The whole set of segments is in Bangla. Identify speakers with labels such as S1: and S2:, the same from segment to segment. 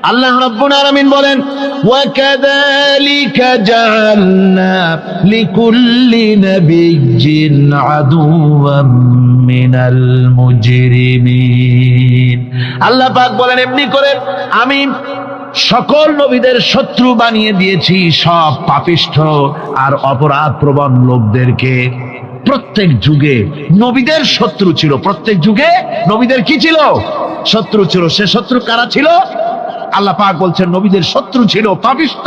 S1: আল্লাহ রাব্বুল আলামিন বলেন, ওয়াকাযালিকা জাআলনা লিকুল্লি নাবিয়্যিন আদুওয়াম মিনাল মুজরিমিন। আল্লাহ পাক বলেন, এমনি করে আমি সকল নবীদের শত্রু বানিয়ে দিয়েছি সব পাপিষ্ঠ আর অপরাধ প্রবণ লোকদেরকে। প্রত্যেক যুগে নবীদের শত্রু ছিল, প্রত্যেক যুগে নবীদের কি ছিল? শত্রু ছিল। সে শত্রু কারা ছিল? আল্লাহ পাক বলছেন নবীদের শত্রু ছিল পাপিষ্ঠ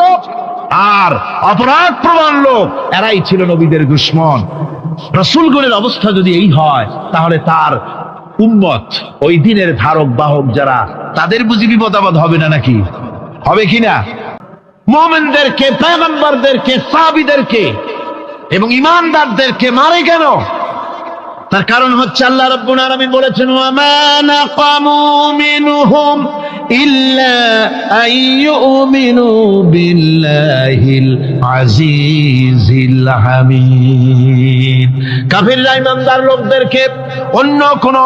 S1: আর অপরাধ প্রবণ লোক, এরাই ছিল নবীদের দুশমন। রাসূলগণের অবস্থা যদি এই হয়, তাহলে তার উম্মত, ওই দিনের ধারক বাহক যারা, তাদের বুঝি বিপদ আপদ হবে না নাকি? হবে কিনা? মুমিনদেরকে, পয়গম্বরদেরকে, সাহাবীদেরকে এবং ঈমানদারদেরকে মারে কেন? তার কারণ হচ্ছে আল্লাহ রাব্বুল আলামিন বলেছেন, ওয়া মা নাকামু মিনহুম ইল্লা আইয়ুমিনু বিল্লাহিল আজিজিল হামিদ। কাফিররা ঈমানদার লোকদেরকে অন্য কোন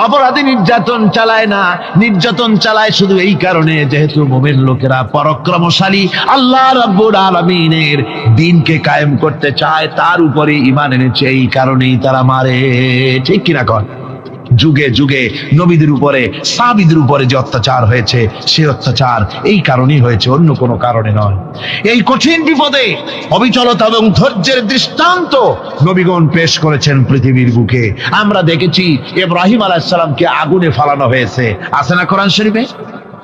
S1: অপরাধী নির্যাতন চালায় না, নির্যাতন চালায় শুধু এই কারণে যেহেতু মুমিন লোকেরা পরাক্রমশালী, আল্লাহ রাব্বুল আলামিনের দ্বীনকে কায়েম করতে চায়, তার উপরে ঈমান এনেছে, এই কারণেই তারা মারে। ঠিক কিনা কর? যুগে যুগে নবীদের উপরে, সাহাবীদের উপরে যে অত্যাচার হয়েছে, সেই অত্যাচার এই কারণেই হয়েছে, অন্য কোনো কারণে নয়। এই কঠিন বিপদে অবিচলতা এবং ধৈর্যের দৃষ্টান্ত নবীগণ পেশ করেছেন পৃথিবীর বুকে। আমরা দেখেছি ইব্রাহিম আলাইহিস সালামকে আগুনে ফালানো হয়েছে, আছে না কোরআন শরীফে?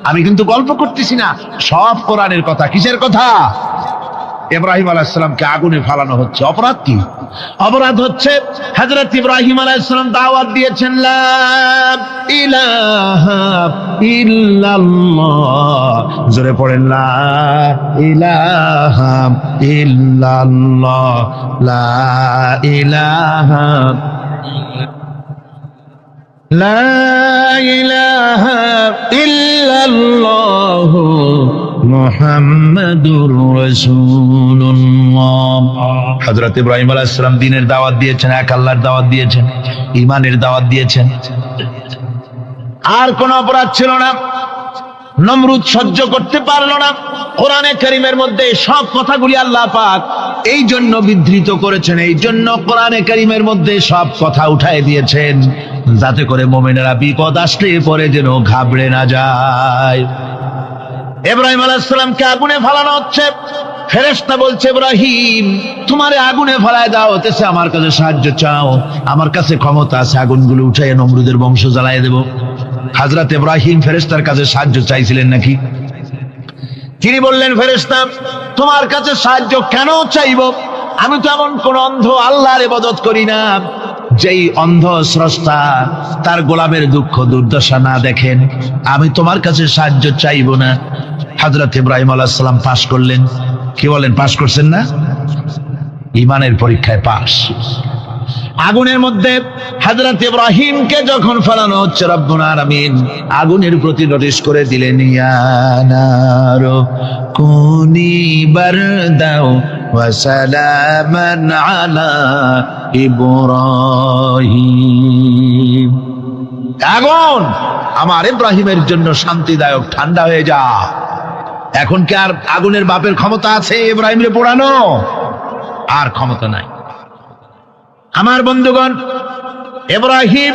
S1: আমি কিন্তু গল্প করতেছি না, সব কোরআনের কথা। কিসের কথা? ইব্রাহিম আলাইহিস সালামকে আগুনে ফালানো হচ্ছে। অপরাধ কি? অপরাধ হচ্ছে হযরত ইব্রাহিম আলাইহিস সালাম দাওয়াত দিয়েছেন, লা ইলাহা ইল্লাল্লাহ। জোরে পড়েন, লা ইলাহা ইল্লাল্লাহ, লা ইলাহা লা ইলাহা ইল্লাল্লাহ মুহাম্মাদুর রাসূলুল্লাহ। হযরত ইব্রাহিম আলাইহিস সালাম দ্বীনের দাওয়াত দিয়েছেন, এক আল্লাহর দাওয়াত দিয়েছেন, ঈমানের দাওয়াত দিয়েছেন। আর কোন অপরাধ ছিল না। নমরুদ সহ্য করতে পারলো না। কোরআনে কারীমের মধ্যে সব কথাগুলি আল্লাহ পাক এই জন্য বিধৃত করেছেন, এই জন্য কোরআনে কারীমের মধ্যে সব কথা উঠায় দিয়েছেন, যাতে করে মুমিনেরা বিপদ আসলে পরে যেন ঘাবড়ে না যায়। ইব্রাহিম আলাইহিস সালামকে আগুনে ফালানো হচ্ছে। ফেরেশতা বলছে, ইব্রাহিম তোমারে আগুনে ফালায় দাও, হতেছে আমার কাছে সাহায্য চাও, আমার কাছে ক্ষমতা আছে, আগুনগুলো উঠাইয়ে নমরুদের বংশ জ্বালায় দেব। হযরত ইব্রাহিম ফেরেশতার কাছে সাহায্য চাইছিলেন নাকি? তিনি বললেন, ফেরেশতা তোমার কাছে সাহায্য কেন চাইব? আমি তো এমন কোন অন্ধ আল্লাহর ইবাদত করি না যেই অন্ধ স্রষ্টা তার গোলামের দুঃখ দুর্দশা না দেখেন। আমি তোমার কাছে সাহায্য চাইব না। হযরত ইব্রাহিম আলাইহিস সালাম পাশ করলেন। কি বলেন, পাশ করছেন না? ঈমানের পরীক্ষায় পাশ। আগুনের মধ্যে হযরত ইব্রাহিমকে যখন ফেলানো হচ্ছে, রব্বুল আলামিন আগুনের প্রতি নোটিশ করে দিলেন, ইয়া নারু কুনি বারদাও ওয়া সালামান আলা ইব্রাহিম। আগুন আমার ইব্রাহিমের জন্য শান্তিদায়ক, ঠান্ডা হয়ে যা। এখন কি আর আগুনের বাপের ক্ষমতা আছে ইব্রাহিমরে পোড়ানো? আর ক্ষমতা নাই। আমার বন্ধুগণ, ইব্রাহিম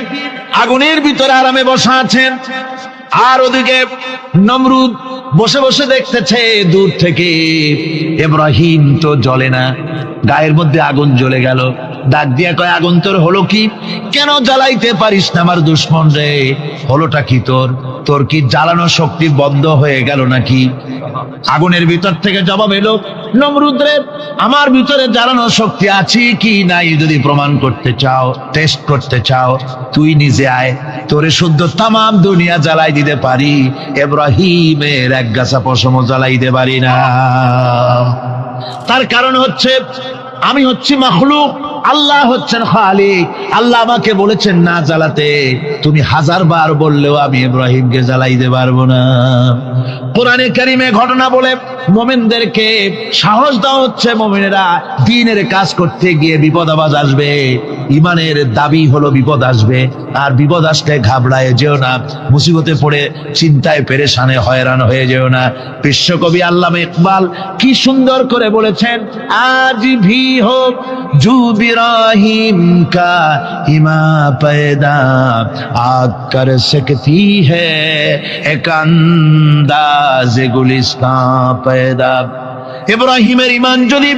S1: আগুনের ভিতরে আরামে বসা আছেন, আর ওদিকে নমরুদ বসে বসে দেখতেছে দূর থেকে। ইব্রাহিম তো জ্বলে না, গায়ের মধ্যে আগুন জ্বলে গেল। ডাক দিয়া কয়, আগুন তোর হলো কি? কেন জ্বালাইতে পারিস না আমার দুশমন রে? হলোটা কি তোর? তোর কি জ্বালানো শক্তি বন্ধ হয়ে গেল নাকি? আগুনের ভিতর থেকে জবাব এলো, নমরুদ রে, আমার ভিতরে জ্বালানো শক্তি আছে কি নাই যদি প্রমাণ করতে চাও, টেস্ট করতে চাও, তুই নিজে আয়, তোরে শুদ্ধ তামাম দুনিয়া জ্বালাই দিতে পারি, ইব্রাহিমের এক গাছা পশমও জ্বালাই দিতে পারি না। তার কারণ হচ্ছে আমি হচ্ছি মাখলুক, আল্লাহ হচ্ছেন খালিক। আল্লাহ আমাকে বলেছেন না জ্বালাতে, তুমি 1000 বার বললেও আমি ইব্রাহিমকে জ্বালাইতে পারবো না। কোরআনে কারিমে ঘটনা বলে মুমিনদেরকে সাহস দেওয়া হচ্ছে, মুমিনেরা দ্বীনের কাজ করতে গিয়ে বিপদ আবাজ আসবে, ইমানের দাবি হলো বিপদ আসবে, আর বিপদ আসলে ঘাবড়ায় যেও না, মুসিবতে পড়ে চিন্তায় পেরেশানে হয়রান হয়ে যেও না। বিশ্বকবি আল্লামা ইকবাল কি সুন্দর করে বলেছেন, আজ ভি হোক জু বিরাহিম কা ইমা पैदा आग कर सकती है एक अंदाज गुलिस्तां पैदा। ইব্রাহিমের ইমান যদি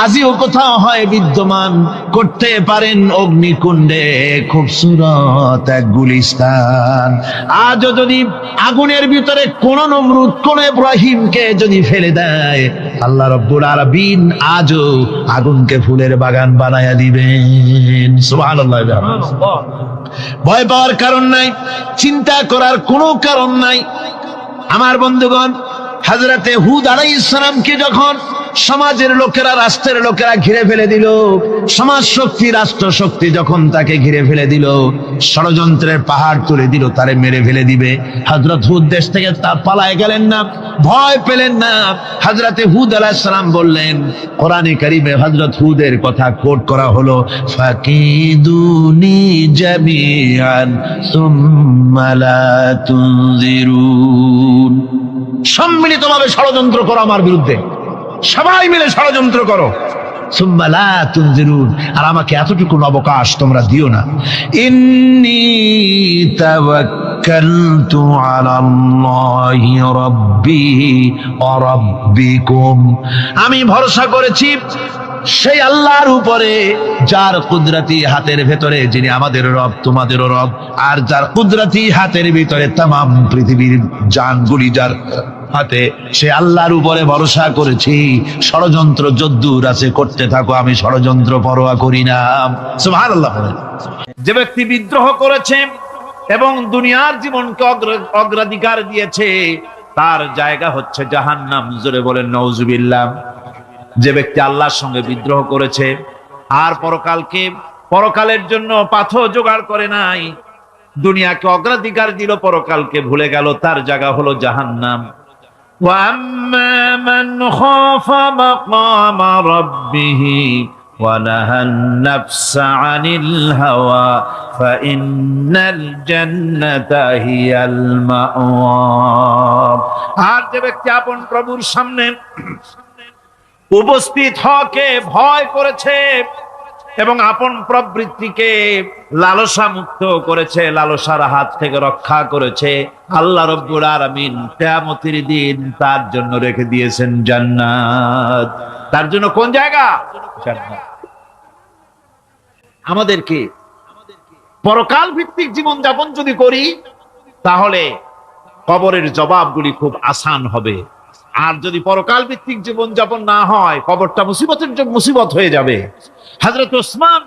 S1: আজিও কোথাও হয় বিদ্যমান, করতে পারেন অগ্নিকুণ্ডে খুবসুরত এক গুলিস্তান। আজও যদি আগুনের ভিতরে কোন নমরুদ কোন ইব্রাহিমকে যদি ফেলে দেয়, আল্লাহ রাব্বুল আলামিন আজও আগুনকে ফুলের বাগান বানায়া দিবেন। সুবহানাল্লাহ। ভয় পাওয়ার কারণ নাই, চিন্তা করার কোনো কারণ নাই। আমার বন্ধুগণ, হযরতে হুদ আলাইহিস সালামকে যখন সমাজের লোকেরা, রাষ্ট্রের লোকেরা ঘিরে ফেলে দিল, সমাজ শক্তি, রাষ্ট্র শক্তি যখন তাকে ঘিরে ফেলে দিল, ষড়যন্ত্রের পাহাড় তুলে দিল, তারে মেরে ফেলে দিবে, হযরত হুদ দেশ থেকে তা পালায় গেলেন না, ভয় পেলেন না। হযরতে হুদ আলাইহিস সালাম বললেন, কোরআনে কারিমে হযরত হুদের কথা কোট করা হলো, ফাকিদুনি জামিআন সুম্মা লা তুনজিরুন। সম্মিলিতভাবে ষড়যন্ত্র করো আমার বিরুদ্ধে, সবাই মিলে ষড়যন্ত্র করো, সুম্মা লা তুনজিরুন, আর আমাকে এতটুকু অবকাশ তোমরা দিও না। ইন্নী তাওয়াক্কালতু আলাল্লাহি রাব্বি ওয়া রাব্বিকুম, আমি ভরসা করেছি সেই আল্লাহর উপরে যার কুদরতি হাতের ভেতরে, যিনি আমাদের রব তোমাদেরও রব, আর যার কুদরতি হাতের ভিতরে তামাম পৃথিবীর জানগুলি যার হাতে, সে আল্লাহর উপরে ভরসা করেছি। ষড়যন্ত্র যদ্দূর আছে করতে থাকো, আমি ষড়যন্ত্র পরোয়া করি না। সুবহানাল্লাহ। যে ব্যক্তি বিদ্রোহ করেছে এবং দুনিয়ার জীবনকে অগ্রাধিকার দিয়েছে, তার জায়গা হচ্ছে জাহান্নাম। জোরে বলেন নাউজুবিল্লাহ। যে ব্যক্তি আল্লাহর সঙ্গে বিদ্রোহ করেছে আর পরকালের জন্য পাথর জোগাড় করে নাই, দুনিয়াকে অগ্রাধিকার দিল, পরকালকে ভুলে গেল, তার জায়গা হলো জাহান্নাম। ওয়া আম্মা মান খাফা মাকামা রাব্বিহি ওয়া নাহান নাফসা আনিল হাওয়া ফাইন্নাল জান্নাতা হিয়াল মাওয়া। আর যে ব্যক্তি আপন প্রভুর সামনে উপস্থিত হকে ভয় করেছে এবং আপন প্রবৃত্তিকে লালসা মুক্ত করেছে, লালসার হাত থেকে রক্ষা করেছে, আল্লাহ রাব্বুল আলামিন কিয়ামতের দিন তার জন্য রেখে দিয়েছেন জান্নাত। তার জন্য কোন জায়গা? জান্নাত। আমাদেরকে পরকাল ভিত্তিক জীবন যাপন যদি করি, তাহলে কবরের জবাবগুলি খুব আসান হবে। আর যদি পরকাল ভিত্তিক জীবন যাপন না হয়, কবরটা মুসিবত হয়ে যাবে। হযরত ওসমান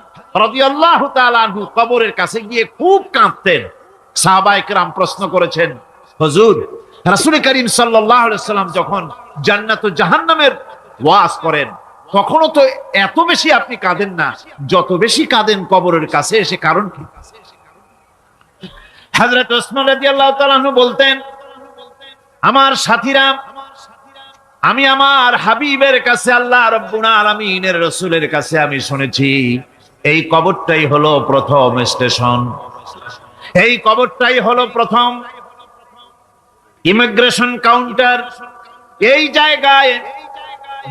S1: রাদিয়াল্লাহু তাআলা আনহু কবরের কাছে গিয়ে খুব কাঁদতেন। সাহাবায়ে কেরাম প্রশ্ন করেছেন, হুজুর, রাসূল করিম সাল্লাল্লাহু আলাইহি ওয়াসাল্লাম যখন জান্নাত ও জাহান্নামের ওয়াজ করেন, তখনও তো এত বেশি আপনি কাঁদেন না, যত বেশি কাঁদেন কবরের কাছে এসে, কারণ কি? হযরত ওসমান রাদিয়াল্লাহু তাআলা আনহু বলতেন, আমার সাথীরা, আমি আমার হাবিবের কাছে, আল্লাহ রাব্বুল আলামিনের রাসূলের কাছে আমি শুনেছি, এই কবরটাই হলো প্রথম স্টেশন, এই কবরটাই হলো প্রথম ইমিগ্রেশন কাউন্টার। এই জায়গায়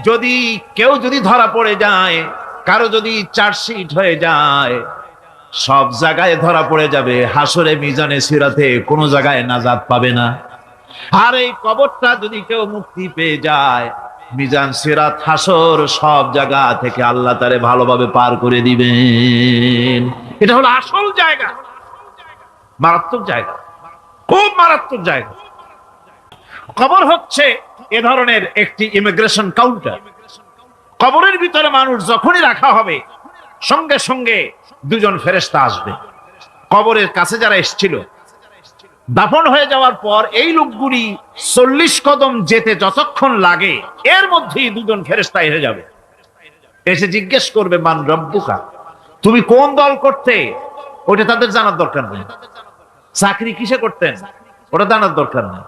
S1: যদি কেউ ধরা পড়ে যায়, কারো যদি চার্জশিট হয়ে যায়, সব জায়গায় ধরা পড়ে যাবে, হাসরে মিজানে সিরাতে কোনো জায়গায় নাজাত পাবে না। আর এই কবরটা যদি কেউ মুক্তি পেয়ে যায়, মিজান সিরাত হাসর সব জায়গা থেকে আল্লাহ তারে ভালোভাবে পার করে দিবেন। এটা হলো আসল জায়গা, মারাত্মক জায়গা, খুব মারাত্মক জায়গা। কবর হচ্ছে এ ধরনের একটি ইমিগ্রেশন কাউন্টার। কবরের ভিতরে মানুষ যখনই রাখা হবে, সঙ্গে সঙ্গে দুজন ফেরেশতা আসবে। কবরের কাছে যারা এসেছিল, দাফন হয়ে যাওয়ার পর এই লোকগুলি 40 কদম যেতে যতক্ষণ লাগে, এর মধ্যেই দুজন ফেরেশতা এসে যাবে। এসে জিজ্ঞেস করবে, মান রব্বুকা,
S2: তুমি কোন দল করতে ওটা তাদের জানার দরকার নেই। চাকরি কিসে করতেন ওটা জানার দরকার নেই।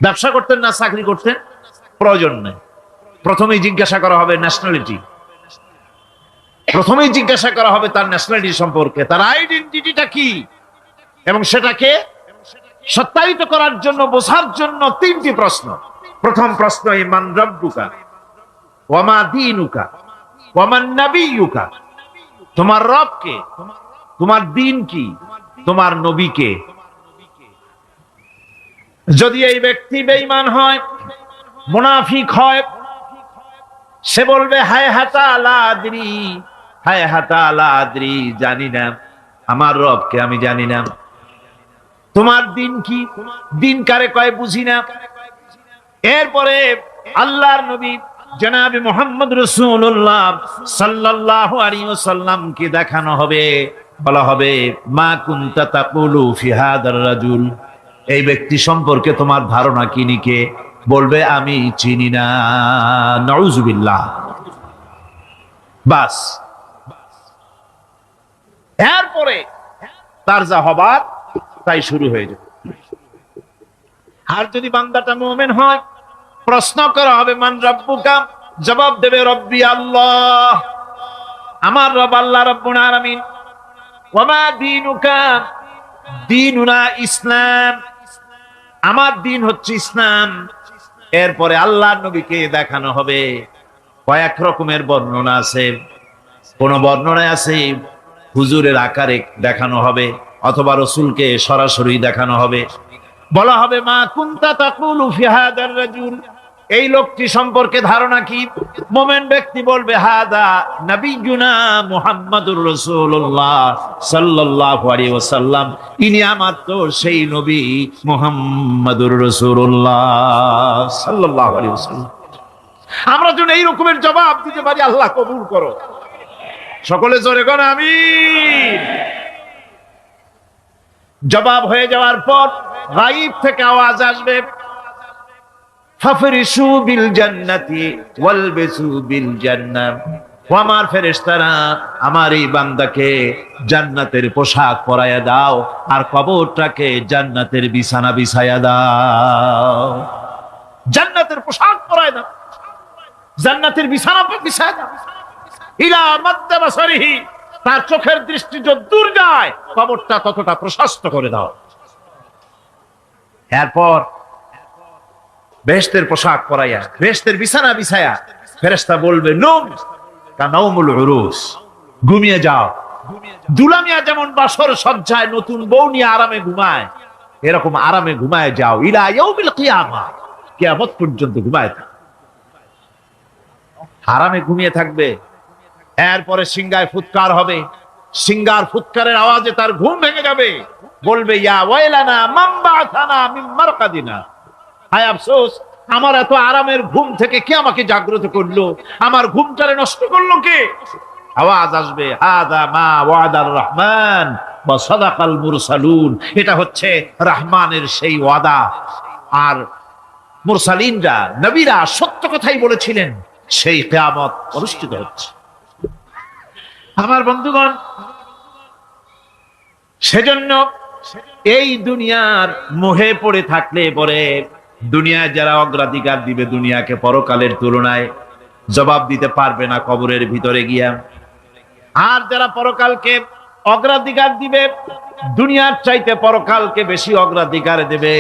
S2: ব্যবসা করতেন না চাকরি করতেন প্রয়োজন নেই। প্রথমেই জিজ্ঞাসা করা হবে ন্যাশনালিটি, প্রথমেই জিজ্ঞাসা করা হবে তার ন্যাশনালিটি সম্পর্কে, তার আইডেন্টিটিটা কি, এবং সেটাকে সত্যায়িত করার জন্য, বোঝার জন্য তিনটি প্রশ্ন। প্রথম প্রশ্ন মান রাব্বুকা ওয়া মা দীনুকা ওয়া মান নাবিয়্যুকা, তোমার রব কে, তোমার দ্বীন কি, তোমার নবী কে। যদি এই ব্যক্তি বেঈমান হয়, মুনাফিক হয়, সে বলবে হায় হাতা লা আদরি, হায় হাতা লা আদরি, জানি না আমার রবকে, আমি জানি না। তোমার দিন কি, দিন কারে কয় বুঝি না। এরপরে আল্লাহর নবী জনাবে মুহাম্মদ রাসূলুল্লাহ সাল্লাল্লাহু আলাইহি ওয়াসাল্লামকে দেখানো হবে, বলা হবে মা কুনতা তাকুলু ফি হাদার রাজুল, এই ব্যক্তি সম্পর্কে তোমার ধারণা কি নিকে, বলবে আমি চিনি না। নাউযুবিল্লাহ। বাস, এরপরে তার যা হবার তাই শুরু হয়ে যাবে। আর যদি বান্দাটা মুমিন হয়, প্রশ্ন করা হবে মান রাব্বুকা, জবাব দেবে রব্বি আল্লাহ, আমার রব আল্লাহ রাব্বুল আলামিন। ওয়া মা দীনুকা, দীনুনা ইসলাম, আমার দিন হচ্ছে ইসলাম। এরপরে আল্লাহর নবীকে দেখানো হবে। কয়েক রকমের বর্ণনা আছে, কোন বর্ণনায় আছে হুজুরের আকারে দেখানো হবে, অথবা রাসূলকে সরাসরি দেখানো হবে। বলা হবে মা কুনতা তাকুলু ফি হাদার রাজুল, এই লোকটি সম্পর্কে ধারণা কি। মুমিন ব্যক্তি বলবে হাদা নবিয়ুনা মুহাম্মাদুর রাসূলুল্লাহ সাল্লাল্লাহু আলাইহি ওয়াসাল্লাম, ইনি আমার তো সেই নবী মুহাম্মাদুর রাসূলুল্লাহ সাল্লাল্লাহু আলাইহি ওয়াসাল্লাম। আমরা যেন এই রকমের জবাব দিতে পারি, আল্লাহ কবুল করো। সকলে জোরে কোন আমিন। জবাব হয়ে যাওয়ার পর গায়ব থেকে আওয়াজ আসবে ফাফরিশু বিল জান্নাতি ওয়ালবিসু বিল জান্নাহ, ও আমার ফেরেশতারা আমার এই বান্দাকে জান্নাতের পোশাক পরায়া দাও, আর কবরটাকে জান্নাতের বিছানা বিছায়া দাও। জান্নাতের পোশাক পরায় দাও, জান্নাতের বিছানা বিছায়া দাও। ইলা মাদ্দা বাসারিহি, তার চোখের দৃষ্টি যত দূর যায় কবরটা ততটা প্রশস্ত করে দাও। এরপর বেহেশতের পোশাক পরাইয়া, বেহেশতের বিছানা বিছায়া ফেরেশতা বলবে নূম কানাউমুল উরুস, ঘুমিয়ে যাও। দুলামিয়া যেমন বাসর সজ্জায় নতুন বউ নিয়ে আরামে ঘুমায়, এরকম আরামে ঘুমায় যাও। ইলা ইয়াউমিল কিয়ামা, কিয়ামত পর্যন্ত ঘুমায় থাক, আরামে ঘুমিয়ে থাকবে। এরপরে সিংগায় ফুৎকার হবে, সিংগার ফুৎকারের আওয়াজে তার ঘুম ভেঙে যাবে। বলবে ইয়া ওয়াইলানা মান বাআসানা মিন মারকাদিনা, হায় আফসোস, আমার এত আরামের ঘুম থেকে কে আমাকে জাগ্রত করলো, আমার ঘুমটারে নষ্ট করলো কে। আওয়াজ আসবে হাদা মা ওয়াদার রহমান ওয়া সাদাকাল মুরসালুন, এটা হচ্ছে রহমানের সেই ওয়াদা, আর মুরসালিনরা নবীরা সত্য কথাই বলেছিলেন, সেই কিয়ামত অনুষ্ঠিত হচ্ছে। আমার বন্ধুগণ, সেজন্য এই দুনিয়ার মোহে পড়ে থাকলে পরে দুনিয়ায় যারা অগ্রাধিকার দিবে দুনিয়াকে পরকালের তুলনায়, জবাব দিতে পারবে না কবরের ভিতরে গিয়া। আর যারা পরকালকে অগ্রাধিকার দিবে, দুনিয়ার চাইতে পরকালকে বেশি অগ্রাধিকার দেবে,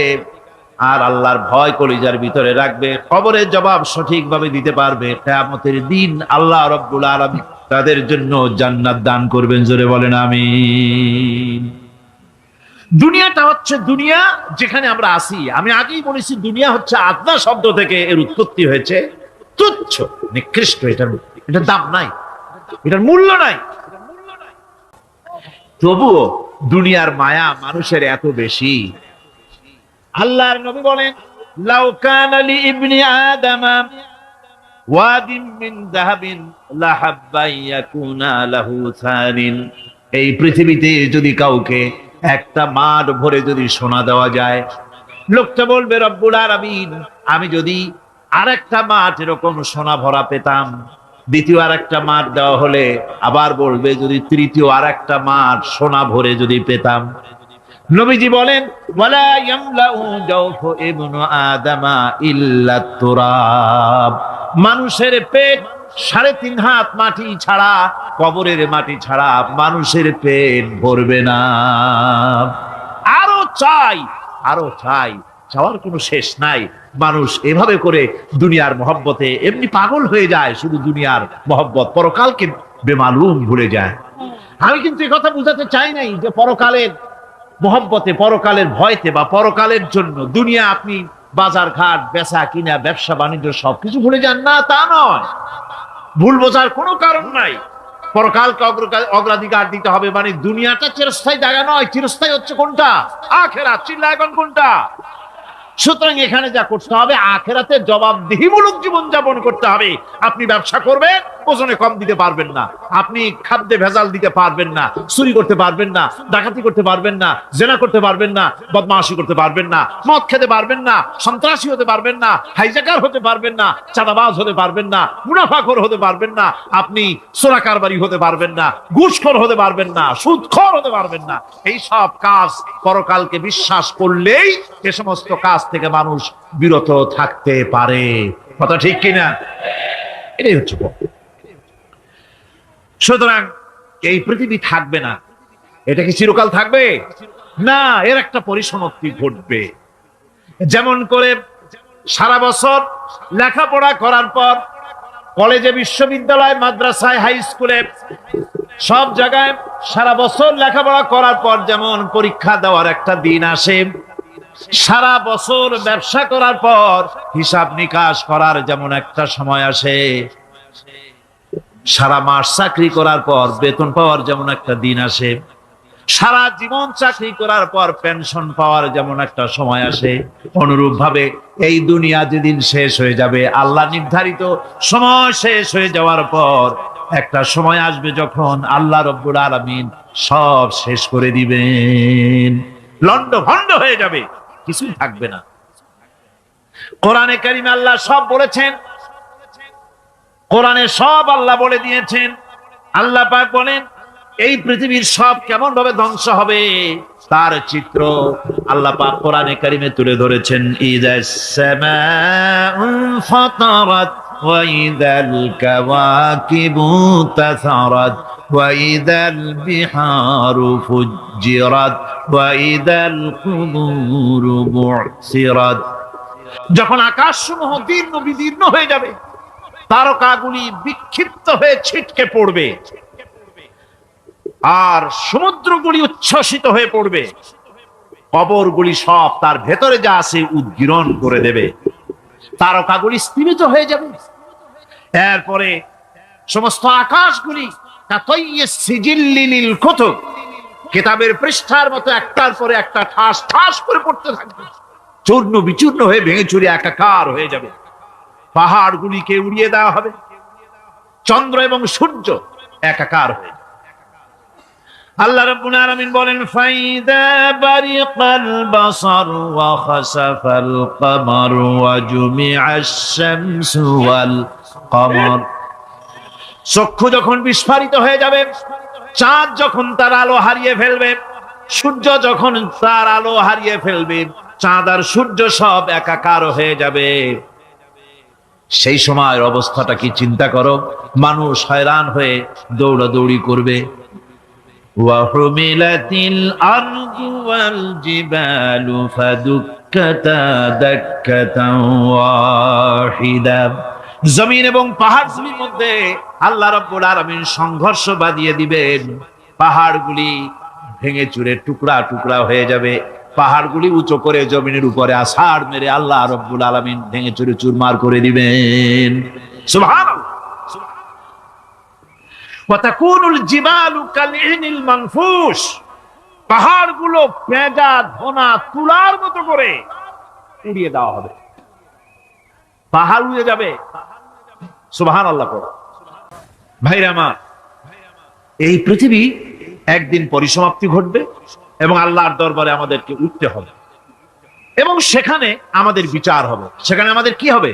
S2: আর আল্লাহর ভয় কলিজার ভিতরে রাখবে, কবরের জবাব সঠিকভাবে দিতে পারবে, কিয়ামতের দিন আল্লাহ রাব্বুল আলামিন তাদের জন্য জান্নাত দান করবেন। জোরে বলেন আমিন। দুনিয়াটা হচ্ছে দুনিয়া যেখানে আমরা আছি। আমি আগেই বলেছি দুনিয়া হচ্ছে আদনা শব্দ থেকে এর উৎপত্তি হয়েছে, তুচ্ছ নিকৃষ্ট, এটার দাম নাই, এটার মূল্য নাই। তবুও দুনিয়ার মায়া মানুষের এত বেশি। আল্লাহর নবী বলেন লাউ কানা লি ইবনি আদামা ওয়াদিন মিন যাহাবিন লাহাব্বা ইয়াকুনা লাহু সানিন, এই পৃথিবীতে যদি কাউকে একটা মাঠ ভরে যদি সোনা দেওয়া যায়, লোকটা বলবে রব্বুল আলামিন, আমি যদি আরেকটা মাঠ এরকম সোনা ভরা পেতাম দ্বিতীয় আর একটা মাঠ দেওয়া হলে আবার বলবে যদি তৃতীয় আর একটা মাঠ সোনা ভরে যদি পেতাম। নবীজি বলেন ওয়ালা ইয়ামলাউ জাওফু ইবনু আদামা ইল্লা তুরাব, মানুষের পেট 3.5 হাত মাটি ছাড়া, কবরের মাটি ছাড়া মানুষের পেট ভরবে না। আরো চাই, আরো চাই, চাওয়ার কোনো শেষ নাই। মানুষ এভাবে করে দুনিয়ার মহব্বতে এমনি পাগল হয়ে যায়, শুধু দুনিয়ার মহব্বত, পরকালকে বেমালুম ভুলে যায়। আমি কিন্তু এই কথা বুঝাতে চাই নাই যে পরকালের মহব্বতে, পরকালের ভয়তে বা পরকালের জন্য দুনিয়া আপনি বাজার ঘাট বেচা কিনা ব্যবসা বাণিজ্য সবকিছু ভুলে যান না, তা নয়। ভুল বোঝার কোনো কারণ নাই। পরকালকে অগ্রাধিকার দিতে হবে, মানে দুনিয়াটা চিরস্থায়ী জায়গা নয়। চিরস্থায়ী হচ্ছে কোনটা? আখিরাত। চিল্লা এখন কোনটা? সুতরাং এখানে যা করতে হবে, আখিরাতে জবাবদিহিমূলক জীবন যাপন করতে হবে। আপনি ব্যবসা করবেন, ওজনে কম দিতে পারবেন না, আপনি খাদ্যে ভেজাল দিতে পারবেন না, চুরি করতে পারবেন না, ডাকাতি করতে পারবেন না, জেনা করতে পারবেন না, বদমাশি করতে পারবেন না, মদ খেতে পারবেন না, সন্ত্রাসী হতে পারবেন না, হাইজ্যাকার হতে পারবেন না, চাঁদাবাজ হতে পারবেন না, মুনাফাখোর হতে পারবেন না, আপনি চোরা কারবারি হতে পারবেন না, ঘুষখোর হতে পারবেন না, সুদখোর হতে পারবেন না। এই সব কাজ পরকালকে বিশ্বাস করলেই এ সমস্ত কাজ থেকে মানুষ বিরত থাকতে পারে। কথা ঠিক কিনা? এটাই হচ্ছে। সুতরাং এই পৃথিবী থাকবে না, এটা কি চিরকাল থাকবে না? এর একটা পরিসমাপ্তি ঘটবে। যেমন করে সারা বছর লেখাপড়া করার পর কলেজে, বিশ্ববিদ্যালয়, মাদ্রাসায়, হাই স্কুলে, সব জায়গায় সারা বছর লেখাপড়া করার পর যেমন পরীক্ষা দেওয়ার একটা দিন আসে, সারা বছর ব্যবসা করার পর হিসাব নিকাশ করার যেমন একটা সময় আসে, সারা মাস চাকরি করার পর বেতন পাওয়ার যেমন একটা দিন আসে, সারা জীবন চাকরি করার পর পেনশন পাওয়ার যেমন একটা সময় আসে, অনুরূপ ভাবে এই দুনিয়া যেদিন শেষ হয়ে যাবে, আল্লাহ নির্ধারিত সময় শেষ হয়ে যাওয়ার পর একটা সময় আসবে যখন আল্লাহ রব্বুল আলামিন সব শেষ করে দিবেন, লন্ডভন্ড হয়ে যাবে, কিছুই থাকবে না। কোরআনে কারিমে আল্লাহ সব বলেছেন, কোরআনে সব আল্লাহ বলে দিয়েছেন। আল্লাহ পাক বলেন এই পৃথিবীর সব কেমন ভাবে ধ্বংস হবে তার চিত্র আল্লাহ পাক কোরআনে কারিমে তুলে ধরেছেন। ইযাস সামাউ ফাতারাত ওয়া ইযাল কাওয়াকিবু তাসারাত ওয়া ইযাল বিহারু ফুজ্জিরাত ওয়া ইযাল কুবুরু বু'সিরাত। যখন আকাশসমূহ দীর্ণ বিদীর্ণ হয়ে যাবে, তারকাগুলি বিক্ষিপ্ত হয়ে ছিটকে পড়বে, আর সমুদ্রগুলি উচ্ছ্বসিত হয়ে পড়বে, কবরগুলি সব তার ভেতরে যা আছে উদ্গীরণ করে দেবে, তারকাগুলি স্থিমিত হয়ে যাবে। এরপরে সমস্ত আকাশগুলি কিতাবের পৃষ্ঠার মতো একটার পরে একটা ঠাস ঠাস করে পড়তে থাকবে, চূর্ণ বিচূর্ণ হয়ে ভেঙে চুরে একাকার হয়ে যাবে। পাহাড়গুলিকে উড়িয়ে দেওয়া হবে, চন্দ্র এবং সূর্য একাকার হয়ে যাবে। আল্লাহ রাব্বুল আলামিন বলেন ফাইদা বারিকাল বাসার ওয়া খাসাফাল কমার ওয়া জুমিআশ শামসু ওয়াল কমর। চক্ষু যখন বিস্ফারিত হয়ে যাবে, চাঁদ যখন তার আলো হারিয়ে ফেলবে, সূর্য যখন তার আলো হারিয়ে ফেলবে, চাঁদ আর সূর্য সব একাকার হয়ে যাবে, সেই সময়ের অবস্থাটা কি চিন্তা করো। মানুষ হয়রান হয়ে দৌড়াদৌড়ি করবে। ওয়াহুমিলাতিল আরদু ওয়াল জিবালু ফাদুক্কাতা দাক্কাতান ওয়াহিদা। জমিন এবং পাহাড়গুলির মধ্যে আল্লাহ রাব্বুল আলামিন সংঘর্ষ বাঁধিয়ে দিবেন, পাহাড়গুলি ভেঙে চুরে টুকরা টুকরা হয়ে যাবে, পাহাড়গুলি উঁচু করে জমিনের উপরে আছাড় মেরে আল্লাহ রাব্বুল আলামিন ভেঙে চুরে চুরমার করে দিবেন। সুবহানাল্লাহ। ওয়া তাকুনুল জিবালু কালইনিল মানফুস। পাহাড়গুলো পেঁজা ধোনা তুলার মতো করে উড়িয়ে দেওয়া হবে, পাহাড় উড়ে যাবে। সুবহানাল্লাহ। ভাইরা আমার, এই পৃথিবী একদিন পরিসমাপ্তি ঘটবে এবং আল্লাহর দরবারে আমাদেরকে উঠতে হবে এবং সেখানে আমাদের বিচার হবে। সেখানে আমাদের কি হবে?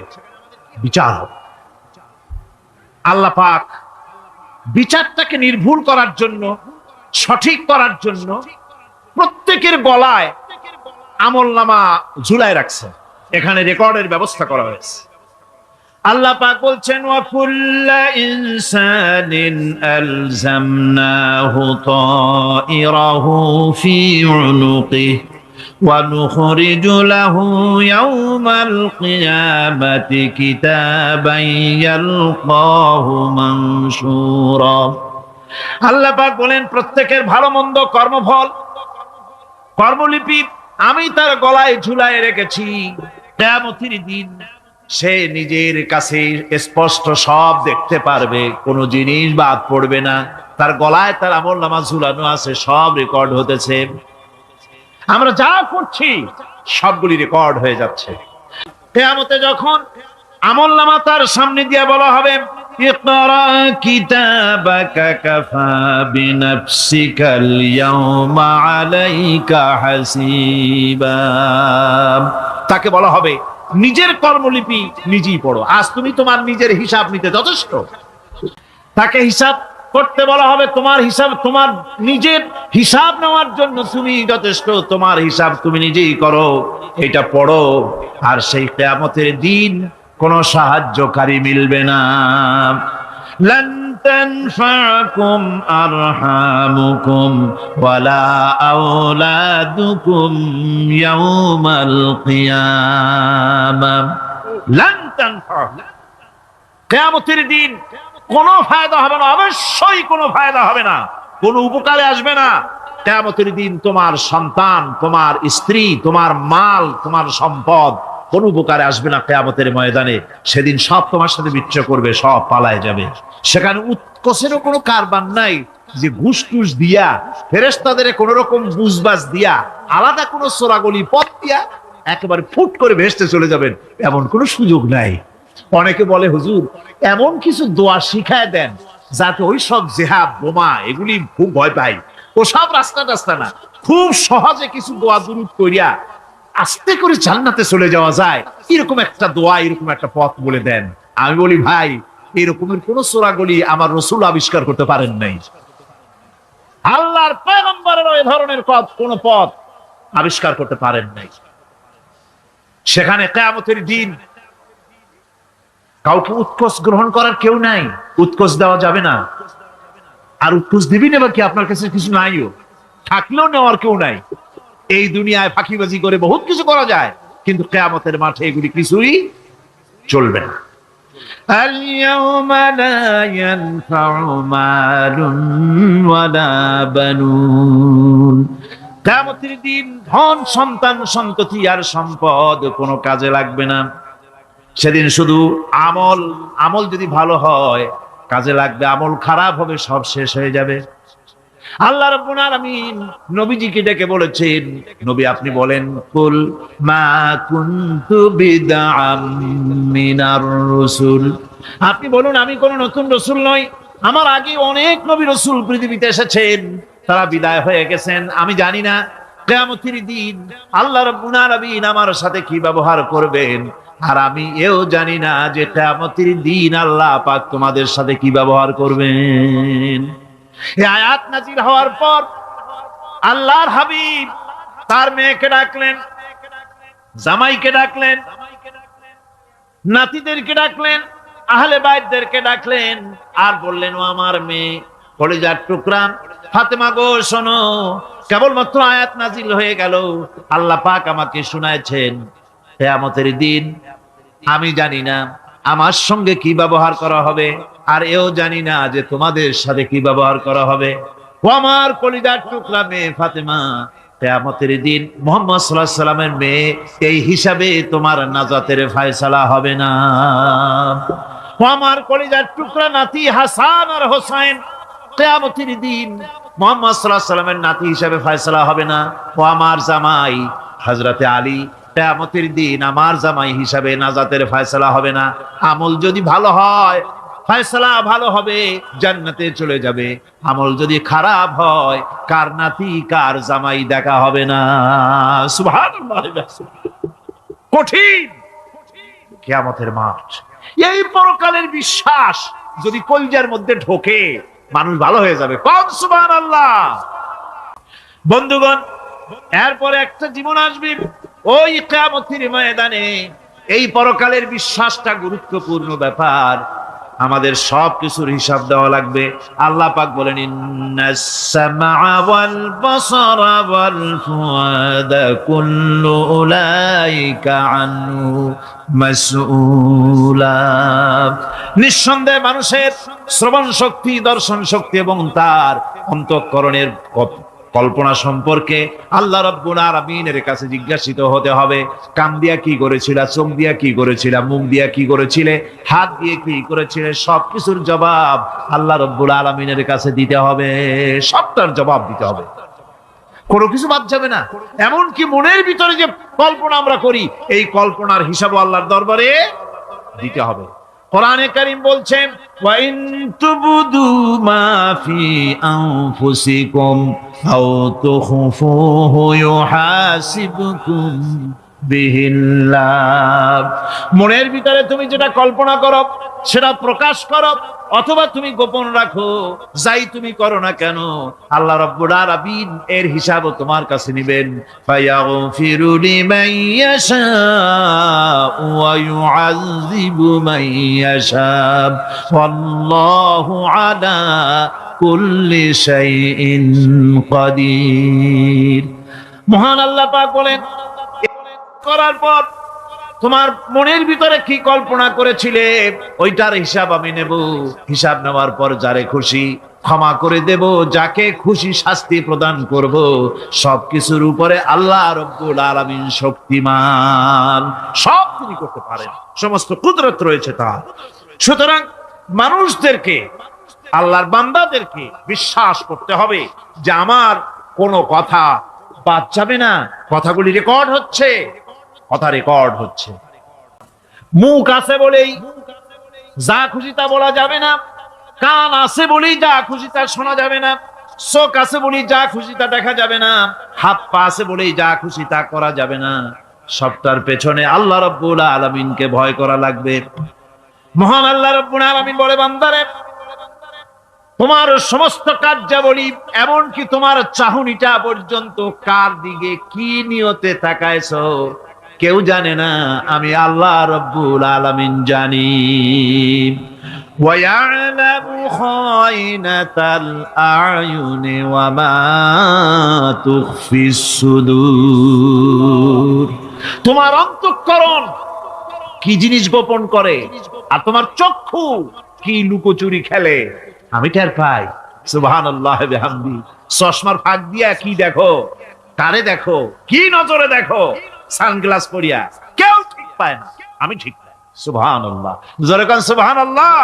S2: বিচার হবে। আল্লাহ পাক বিচারটাকে নির্ভুল করার জন্য, সঠিক করার জন্য প্রত্যেকের গলায় আমলনামা ঝুলায় রাখছে, এখানে রেকর্ডের ব্যবস্থা করা হয়েছে। আল্লাহ পাক বলছেন, ওয়া কুল্লা ইনসানিন আলজামনাহু তাইরাহু ফি উনুকিহি ওয়া নুখরিজু লাহু ইয়াওমাল কিয়ামাতি কিতাবান ইয়ালকাহু মানশুরা। আল্লাহ পাক বলেন, প্রত্যেকের ভালো মন্দ কর্মফল, কর্মলিপি আমি তার গলায় ঝুলায় রেখেছি। কিয়ামতের দিন সে নিজের কাছে স্পষ্ট সব দেখতে পারবে, কোনো জিনিস বাদ পড়বে না। তার গলায় তার আমলনামা ঝুলানো আছে, সব রেকর্ড হতেছে। আমরা যা করছি সবগুলি রেকর্ড হয়ে যাচ্ছে। কিয়ামতে যখন আমলনামা তার সামনে দিয়ে বলা হবে, ইকরা কিতাবাকা কাফা বিনাফসিকাল ইয়াওমা আলাইকা হাসিবা, তাকে বলা হবে নিজের কর্মলিপি নিজেই পড়ো, আজ তুমি তোমার নিজের হিসাব নিতে যথেষ্ট। তাকে হিসাব করতে বলা হবে, তোমার হিসাব, তোমার নিজের হিসাব নেওয়ার জন্য তুমি যথেষ্ট, তোমার হিসাব তুমি নিজেই করো, এটা পড়ো। আর সেই কিয়ামতের দিন কোনো সাহায্যকারী মিলবে না। লান তানফাকুম আরহামুকুম ওয়ালা আওলাদুকুম ইয়াওমাল কিয়ামা। লান তানফা, কিয়ামতের দিন কোনো ফায়দা হবে না, অবশ্যই কোনো ফায়দা হবে না, কোনো উপকারে আসবে না। কিয়ামতের দিন তোমার সন্তান, তোমার স্ত্রী, তোমার মাল, তোমার সম্পদ কোন উপকারে আসবে না। কিয়ামতের ময়দানে সেদিন সব তোমার সাথে বিচ্ছেদ করবে, সব পালায় যাবে। সেখানে উৎকোষেরও কোনো কারবার নাই যে ঘুষ টুস দিয়া, ফেরেশতাদের কোন রকম বুঝবাজ দিয়া, আলাদা কোনো চোরাগলি পথ দিয়া একেবারে ফুট করে ভেসতে চলে যাবেন, এমন কোনো সুযোগ নাই। অনেকে বলে, হুজুর এমন কিছু দোয়া শিখায় দেন যাতে ওই সব জেহাদ বোমা এগুলি খুব ভয় পাই, ওসব রাস্তা টাস্তা না, খুব সহজে কিছু দোয়া দুরূদ করিয়া আস্তে করে জান্নাতে চলে যাওয়া যায়, এরকম একটা দোয়া, এরকম একটা পথ বলে দেন। আমি বলি, ভাই এরকমের কোন চোরাগলি আমার রাসূল আবিষ্কার করতে পারেন নাই। আল্লাহর পয়গম্বরের ওই ধরনের কোন পথ আবিষ্কার করতে পারেন নাই। সেখানে কিয়ামতের দিন কাউকে উৎকোষ গ্রহণ করার কেউ নাই, উৎকোষ দেওয়া যাবে না। আর উৎকোষ দিবি না কি, আপনার কাছে কিছু নাইও, থাকলেও নেওয়ার কেউ নাই। এই দুনিয়ায় ফাঁকিবাজি করে বহুত কিছু করা যায়, কিন্তু কিয়ামতের মাঠে এগুলি কিছুই চলবে না। আল-ইয়াওমা লা ইয়ানফা'ু মালুন ওয়ালা বানুন, কিয়ামতের দিন ধন সম্পদ সন্ততি আর সম্পদ কোনো কাজে লাগবে না। সেদিন শুধু আমল যদি ভালো হয় কাজে লাগবে, আমল খারাপ হবে সব শেষ হয়ে যাবে। আল্লাহ রাব্বুল আলামিন নবীজিকে ডেকে বলেছেন, নবী আপনি বলেন, কুল মা কুনতু বিদআম মিনার রাসূল, আপনি বলুন আমি কোন নতুন রাসূল নই, আমার আগে অনেক নবী রাসূল পৃথিবীতে এসেছেন, তারা বিদায় হয়ে গেছেন। আমি জানি না কিয়ামতের দিন আল্লাহ রাব্বুল আলামিন আমার সাথে কি ব্যবহার করবেন, আর আমি এও জানি না যে কিয়ামতের দিন আল্লাহ পাক তোমাদের সাথে কি ব্যবহার করবেন। এই আয়াত নাযিল হওয়ার পর আল্লাহর হাবিব তার মেয়েকে ডাকলেন, জামাইকে ডাকলেন, নাতিদেরকে ডাকলেন, আহলে বাইতদেরকে ডাকলেন, আর বললেন, ও আমার মেয়ে, কলিজার টুকরা ফাতেমা গো, শোনো, কেবলমাত্র আয়াত নাযিল হয়ে গেল, আল্লাহ পাক আমাকে শুনাইছেন কিয়ামতের দিন আমি জানি না আমার সঙ্গে কি ব্যবহার করা হবে, আর এও জানি না যে তোমাদের সাথে কি ব্যবহার করা হবে। ও আমার কলিজার টুকরা মেয়ে ফাতেমা, কিয়ামতের দিন মুহাম্মদ সাল্লাল্লাহু আলাইহি সাল্লামের মেয়ে, এই হিসাবে তোমার নাজাতের ফয়সালা হবে না। ও আমার কলিজার টুকরা নাতি হাসান আর হোসেন, কিয়ামতের দিন মুহাম্মদ সাল্লাল্লাহু আলাইহি সাল্লামের নাতি হিসাবে ফয়সালা হবে না। ও আমার জামাই হযরতে আলী, কিয়ামতের দিন আমার জামাই হিসাবে নাজাতের ফয়সালা হবে না। আমল যদি ভালো হয় ফয়সালা ভালো হবে, জান্নাতে চলে যাবে। আমল যদি খারাপ হয় কার নাতি কার জামাই দেখা হবে না। সুবহানাল্লাহ, কঠিন কিয়ামতের মাঠ। এই পরকালের বিশ্বাস যদি কলজার মধ্যে ঢোকে মানুষ ভালো হয়ে যাবে। কোন সুবহানাল্লাহ। বন্ধুগণ, এরপরে একটা জীবন আসবে ওই কিয়ামতের ময়দানে। এই পরকালের বিশ্বাসটা গুরুত্বপূর্ণ ব্যাপার। আমাদের সব কিছুর হিসাব দেওয়া লাগবে। আল্লাহ পাক বলেন, ইন্নাস সামআ ওয়াল বাসারা ওয়াল ফুআদা কুল্লু উলাইকা আনহু মাসউলা। নিঃসন্দেহে মানুষের শ্রবণ শক্তি, দর্শন শক্তি এবং তার অন্তঃকরণের কল্পনা সম্পর্কে আল্লাহ রাব্বুল আলামিনের কাছে জিজ্ঞাসিত হতে হবে। কান দিয়া কি করেছিলা, চোখ দিয়া কি করেছিলা, মুখ দিয়া কি করেছিলে, হাত দিয়ে কি করেছিলে, সবকিছুর জবাব আল্লাহ রাব্বুল আলামিনের কাছে দিতে হবে। সবটার জবাব দিতে হবে, কোনো কিছু বাদ যাবে না। এমনকি মনের ভিতরে যে কল্পনা আমরা করি, এই কল্পনার হিসাবও আল্লাহর দরবারে দিতে হবে। কোরআনে কারীম বলছেন, ওয়া ইন তুবদু মা ফি আনফুসিকুম আও তুখফুহু ইউহাসিবকুম বিহিল্লাহ। মনের ভিতরে তুমি যেটা কল্পনা করো সেটা প্রকাশ করো, অথবা তুমি গোপন রাখো, যাই তুমি করো না কেন আল্লাহ রাব্বুল আলামিন এর হিসাবও তোমার কাছে নেবেন। ফায়াগফিরু লিমান ইয়াশা ওয়া ইউআযযিবু মান ইয়াশা ওয়াল্লাহু আলা কুল্লি শাইইন কাদির। মহান আল্লাহ পাক বলেন, করার পর তোমার মনের ভিতরে কি কল্পনা করেছিলে ওইটার হিসাব আমি নেব। হিসাব নেওয়ার পর যারে খুশি ক্ষমা করে দেব, যাকে খুশি শাস্তি প্রদান করব। সবকিছুর উপরে আল্লাহ রাব্বুল আলামিন শক্তিমান, সব তিনি করতে পারেন, সমস্ত কুদরত রয়েছে তার। সুতরাং মানুষদেরকে, আল্লাহর বান্দাদেরকে বিশ্বাস করতে হবে যে আমার কোনো কথা বাদ যাবে না। কথাগুলি রেকর্ড হচ্ছে, কথা রেকর্ড হচ্ছে। মুখ আছে বলেই যা খুশি তা বলা যাবে না, কান আছে বলেই যা খুশি তা শোনা যাবে না, চোখ আছে বলেই যা খুশি তা দেখা যাবে না, হাত পা আছে বলেই যা খুশি তা করা যাবে না। সবটার পেছনে আল্লাহ রাব্বুল আলামিনকে ভয় করা লাগবে। মহান আল্লাহ রাব্বুল আলামিন বলে, বান্দারে তোমার সমস্ত কার্যাবলী, এমনকি তোমার চাহনিটা পর্যন্ত কার দিকে কি নিয়তে তাকায়ছো কেউ জানে না, আমি আল্লাহ রাব্বুল আলামিন জানি। ওয়া ইয়ালামু খায়নাতাল আয়ুনি ওয়া মা তুখফিস সুদূর। তোমার অন্তঃকরণ কি জিনিস গোপন করে, আর তোমার চক্ষু কি লুকোচুরি খেলে আমি টের পাই। সুবহানাল্লাহ বিহামদি। চশমার ফাঁক দিয়া কি দেখো, কারে দেখো, কি নজরে দেখো, সানগ্লাস পরিয়া কেউ ঠিক পায় না, আমি ঠিক পাই। সুবহানাল্লাহ, জোরে কোন সুবহানাল্লাহ।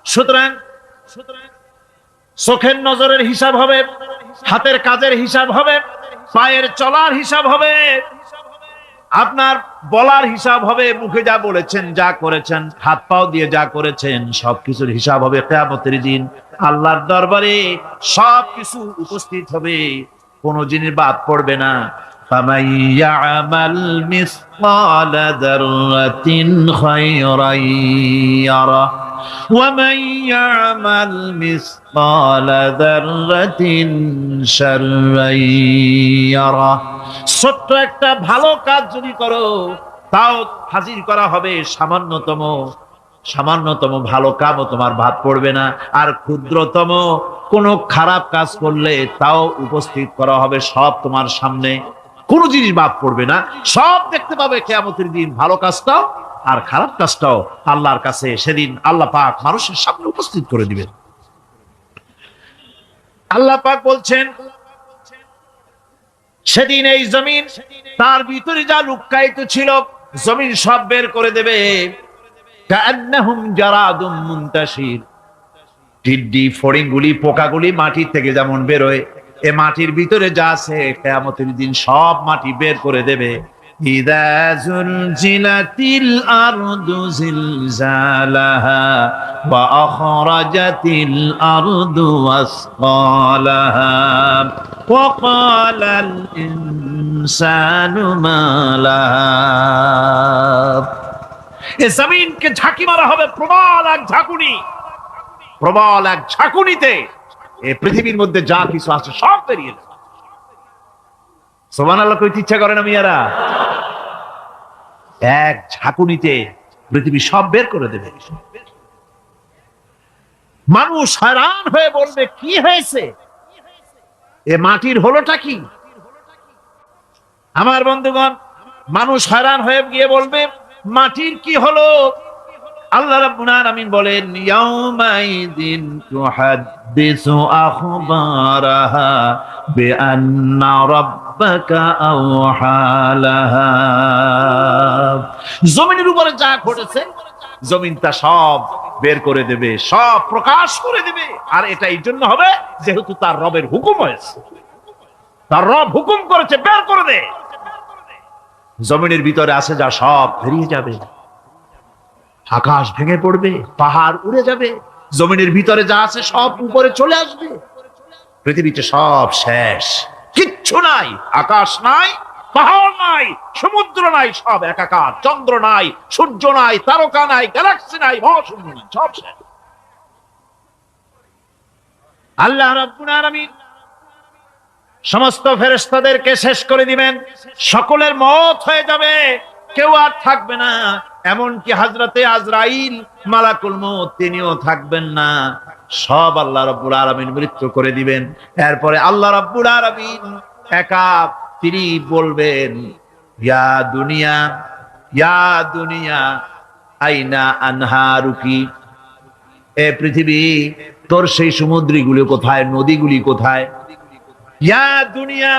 S2: সুতরাং চোখের নজরের হিসাব হবে, হাতের কাজের হিসাব হবে, পায়ের চলার হিসাব হবে, আপনার বলার হিসাব হবে, মুখে যা বলেছেন, যা করেছেন, হাত পাও দিয়ে যা করেছেন, সবকিছুর হিসাব হবে কিয়ামতের দিন। আল্লাহর দরবারে সবকিছু উপস্থিত হবে, কোনো জিনিস বাদ পড়বে না। فَمَن يَعْمَلْ مِثْقَالَ ذَرَّةٍ خَيْرًا يَرَهُ وَمَن يَعْمَلْ مِثْقَالَ ذَرَّةٍ شَرًّا يَرَهُ। ছোট্ট একটা ভালো কাজ যদি করো তাও হাজির করা হবে সামান্যতম ভালো কাজও তোমার বাদ পড়বে না, আর ক্ষুদ্রতম কোনো খারাপ কাজ করলে তাও উপস্থিত করা হবে সব তোমার সামনে, কোনো জিনিস বাদ পড়বে না, সব দেখতে পাবে কিয়ামতের দিন। ভালো কাজটাও আর খারাপ কাজটাও আল্লাহর কাছে সেদিন আল্লাহ পাক মানুষের সামনে উপস্থিত করে দিবেন। আল্লাহ পাক বলছেন, সেদিন এই জমিন তার ভিতরে যা লুকায়িত ছিল জমিন সব বের করে দেবে। কান্নাহুম জারাদুম মুনতাশির। টিড্ডি, ফড়িংগুলি, পোকাগুলি মাটি থেকে যেমন বেরোয়, এ মাটির ভিতরে যা আছে কিয়ামতের দিন সব মাটি বের করে দেবে। ইযা যুলজিলাতিল আরদু জিলজালাহা ওয়া আখরাজাতিল আরদু আসকালাহা ওয়া ক্বালাল ইনসানু মা লাহা। এ জমিনকে ঝাঁকি মারা হবে প্রবল এক ঝাঁকুনি, প্রবল এক ঝাঁকুনিতে এই পৃথিবীর মধ্যে যা কিছু আছে সব বেরিয়ে যাবে। সুবহানাল্লাহ কইতে ইচ্ছা করে না মিয়ারা? এক ঝাঁকুনিতে পৃথিবী সব বের করে দেবে। মানুষ হয়রান হয়ে বলবে কি হয়েছে, এ মাটির হলোটা কি? আমার বন্ধুগণ, মানুষ হয়রান হয়ে গিয়ে বলবে মাটির কি হলো? আল্লাহ রাব্বুল আলামিন বলেন ইয়াউমাইদিন তুহাদ্দিসু আখবারাহা বিআন্না রাব্বাকা আওহালাহা। জমিনের উপরে যা ঘটেছে জমিন তা সব বের করে দেবে, সব প্রকাশ করে দেবে। আর এটা এই জন্য হবে যেহেতু তার রবের হুকুম হয়েছে, তার রব হুকুম করেছে বের করে দে। জমিনের ভিতরে আছে যা সব বেরিয়ে যাবে, আকাশ ভেঙে পড়বে, পাহাড় উড়ে যাবে, জমিনের ভিতরে যা আছে সব উপরে চলে আসবে, পৃথিবীতে সব শেষ, কিচ্ছু নাই, আকাশ নাই, পাহাড় নাই, সমুদ্র নাই, সব একাকার, চন্দ্র নাই, সূর্য নাই, তারকা নাই, গ্যালাক্সি নাই, মহাশূন্য নাই, সব শেষ। আল্লাহ রাব্বুল আলামিন সমস্ত ফেরেশতাদেরকে শেষ করে দিবেন, সকলের মওত হয়ে যাবে, কেউ আর থাকবে না। এমনকি হযরতে আজরাইল মালাকুল মউত তিনিও থাকবেন না, সব আল্লাহ রাব্বুল আলামিন মৃত্যু করে দিবেন। এরপরে আল্লাহ রাব্বুল আলামিন একা তিনি বলবেন ইয়া দুনিয়া, ইয়া দুনিয়া আইনা আনহারুকি, এ পৃথিবী তোর সেই সমুদ্রগুলো কোথায়, নদীগুলি কোথায়? ইয়া দুনিয়া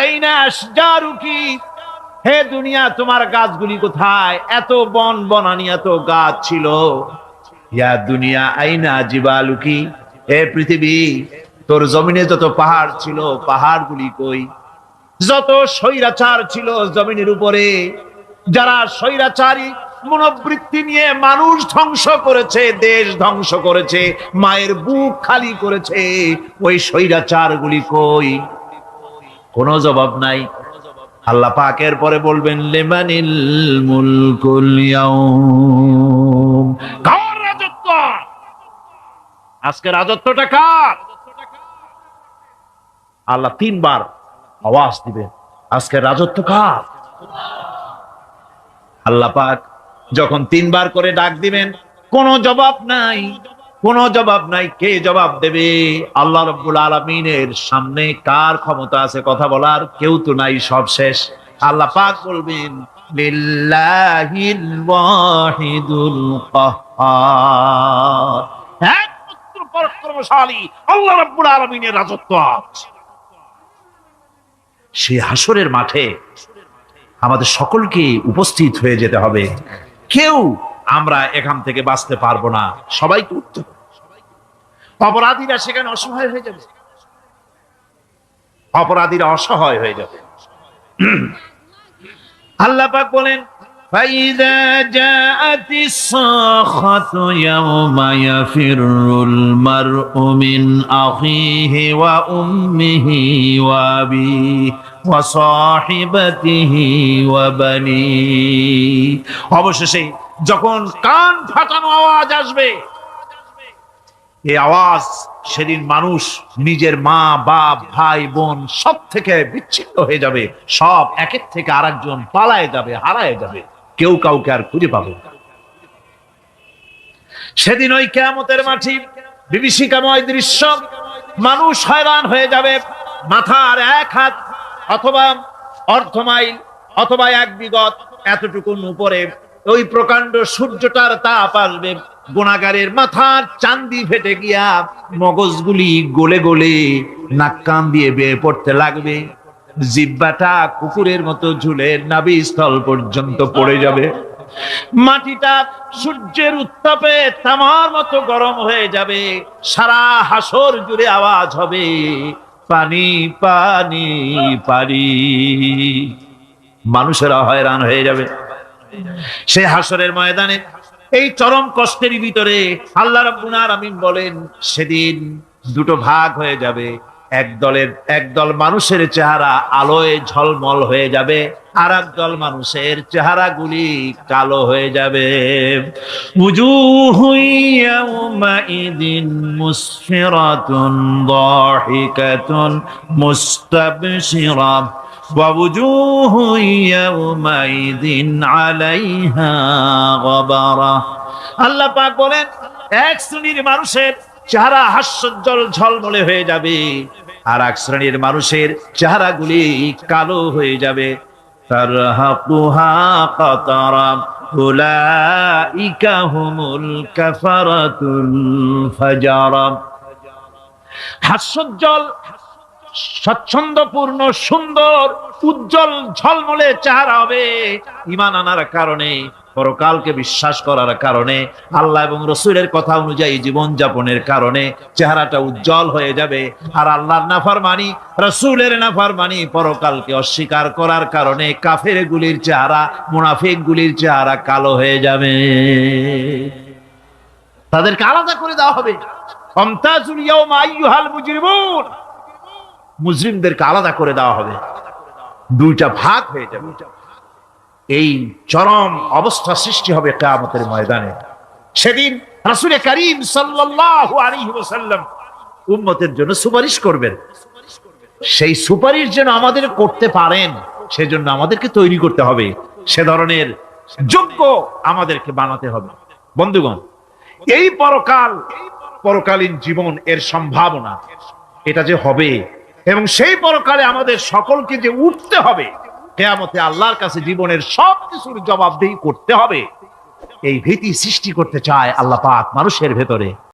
S2: আইনা আশজারুকি, হে দুনিয়া তোমার গাছগুলি কোথায়? এত বন বনানি, এত গাছ ছিল। ইয়া দুনিয়া আইনা জিবালুকি, হে পৃথিবী তোর জমিনে যত পাহাড় ছিল পাহাড়গুলি কই? যত স্বৈরাচার ছিল জমিনের উপরে, যারা স্বৈরাচারী মনোবৃত্তি নিয়ে মানুষ ধ্বংস করেছে, দেশ ধ্বংস করেছে, মায়ের বুক খালি করেছে, ওই স্বৈরাচারগুলি কই? কোনো জবাব নাই। আল্লাহ পাকের পরে বলবেন লিমানিল মুলকুল ইয়াউম, কার রাজত্ব? আজকে রাজত্বটা কার? আল্লাহ তিনবার আওয়াজ দিবেন, আজকে রাজত্ব কার? আল্লাহ পাক যখন তিনবার করে ডাক দিবেন, কোনো জবাব নাই, কোনো জবাব নাই। কে জবাব দেবে? আল্লাহ রাব্বুল আলামিনের সামনে কার ক্ষমতা আছে কথা বলার? কেউ তো নাই, সব শেষ। আল্লাহ পাক বলবেন লিল্লাহিল ওয়াহিদুল কাহ্হার, একমাত্র পরাক্রমশালী আল্লাহ রাব্বুল আলামিনের রাজত্ব আছে। সেই হাসরের মাঠে আমাদের সকলকে উপস্থিত হয়ে যেতে হবে, কেউ আমরা এখান থেকে বাঁচতে পারবো না, সবাইকে উঠতে হবে। অপরাধীরা সেখানে অসহায় হয়ে যাবে, অপরাধীরা অসহায় হয়ে যাবে। আল্লাহ পাক বলেন ফাইযা জাআতিস সাখাতু ইয়াওমা ইয়াফিরুল মারউ মিন আখিহি ওয়া উম্মিহি ওয়া আবিহি ওয়া সাহিবাতিহি ওয়া বানি। অবশেষে যখন কান ফাটানো আওয়াজ আসবে, এই আওয়াজ সেদিন মানুষ নিজের মা বাপ ভাই বোন সব থেকে বিচ্ছিন্ন হয়ে যাবে, সব একের থেকে আরেকজন পালায় যাবে, হারায় যাবে, কেউ কাউকে আর খুঁজে পাবে না। সেদিন ওই কিয়ামতের মাঠে বিভীষিকাময় দৃশ্য, মানুষ হয়রান হয়ে যাবে। মাথার এক হাত অথবা অর্ধ মাইল অথবা এক বিগত এতটুকুন উপরে ওই প্রকাণ্ড সূর্যটার তাপ আসবে, গুনাহগারের মাথার চান্দি ফেটে গিয়া মগজগুলি গলে গলে নাক কান দিয়ে বেয়ে পড়তে লাগবে, জিহ্বাটা কুকুরের মতো ঝুলে নাভিস্থল পর্যন্ত পড়ে যাবে, মাটিটা সূর্যের উত্তাপে তামার মতো গরম হয়ে যাবে, সারা হাসর জুড়ে আওয়াজ হবে পানি পানি পানি। মানুষেরা হয়রান হয়ে যাবে সেই হাসরের ময়দানে। এই চরম কষ্টের ভিতরে আল্লাহ রাব্বুল আলামিন বলেন সেদিন দুটো ভাগ হয়ে যাবে, একদল মানুষের চেহারা আলোয় ঝলমল হয়ে যাবে, আর একদল মানুষের চেহারাগুলি কালো হয়ে যাবে। উজুহু ইয়াউমাইদিন মুসফিরাতুন দাহিকাতুন মুস্তাবশিরা ওয়া উজুহু ইয়াউমাইদিন আলাইহা গাবারা। আল্লাহ পাক বলেন, এক শ্রেণীর মানুষের চেহারা হাস্যোজ্জ্বল ঝলমলে হয়ে যাবে, আর এক শ্রেণীর মানুষের চেহারাগুলি কালো হয়ে যাবে। তারহাকুহা কাতারা উলাইকা হুমুল কাফারাতুল ফাজারা। হাস্যোজ্জ্বল, স্বচ্ছন্দপূর্ণ, সুন্দর, উজ্জ্বল ঝলমলে চেহারা হবে ঈমান আনার কারণে, পরকালকে বিশ্বাস করার কারণে, আল্লাহ এবং রসুলের কথা অনুযায়ী জীবন যাপনের কারণে চেহারাটা উজ্জ্বল হয়ে যাবে। আর আল্লাহর নাফরমানি, রসুলের নাফরমানি, পরকালকে অস্বীকার করার কারণে কাফের গুলির চেহারা, মুনাফিক গুলির চেহারা কালো হয়ে যাবে। তাদেরকে আলাদা করে দেওয়া হবে। আমতাজুল ইয়াওমা আইয়ুহাল মুজরিমুন, মুজরিমদেরকে আলাদা করে দেওয়া হবে, দুইটা ভাগ হয়ে যাবে। এই চরম অবস্থা সৃষ্টি হবে কিয়ামতের ময়দানে। সেদিন রাসূল করিম সাল্লাল্লাহু আলাইহি ওয়াসাল্লাম উম্মতের জন্য সুপারিশ করবেন। সেই সুপারিশ যেন আমাদের করতে পারেন, সেজন্য আমাদেরকে তৈরি করতে হবে, সে ধরনের যোগ্য আমাদেরকে বানাতে হবে। বন্ধুগণ, এই পরকালীন জীবন, এর সম্ভাবনা, এটা যে হবে এবং সেই পরকালে আমাদের সকলকে যে উঠতে হবে, কিয়ামতে আল্লাহর কাছে জীবনের সবকিছুর জবাবদিহি করতে হবে, এই ভীতি সৃষ্টি করতে চায় আল্লাহ পাক মানুষের ভেতরে।